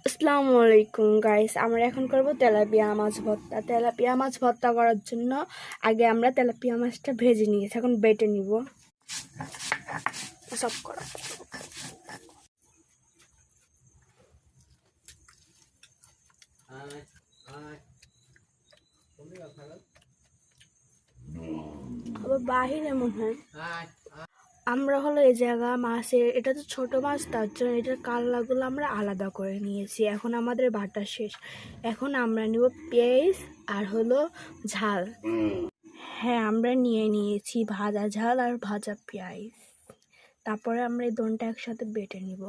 আসসালামু আলাইকুম গাইস, আমরা এখন করব তেলাপিয়া মাছ ভর্তা। তেলাপিয়া মাছ ভর্তা করার জন্য আগে আমরা তেলাপিয়া মাছটা ভেজে নিয়েছি, এখন বেটে নিব। সব করা বাহিরে মনে হয় আমরা হলো এই জায়গা মাছের, এটা তো ছোট মাছ, তার জন্য এটার কালারগুলো আমরা আলাদা করে নিয়েছি। এখন আমাদের বাটা শেষ, এখন আমরা নিব পেঁয়াজ আর হলো ঝাল। হ্যাঁ, আমরা নিয়ে নিয়েছি ভাজা ঝাল আর ভাজা পেঁয়াজ। তারপরে আমরা এই দোনটা একসাথে বেটে নিব।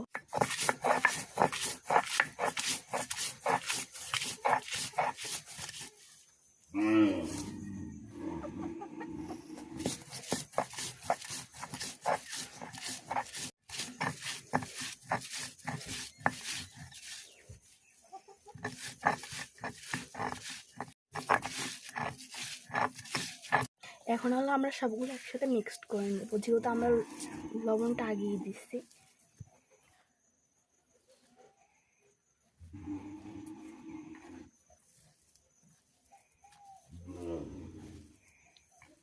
এখন হলো আমরা সবগুলো একসাথে মিক্সড করে নেব, যেহেতু আমরা লবণটা আগিয়ে দিচ্ছি।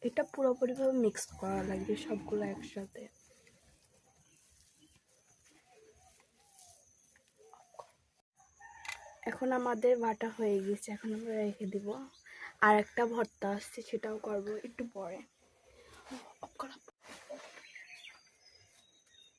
এটা পুরোপুরিভাবে মিক্সড করা লাগবে সবগুলো একসাথে। এখন আমাদের বাটা হয়ে গেছে, এখন আমরা রেখে দিব। আর একটা ভর্তা আসছে, সেটাও করব একটু পরে।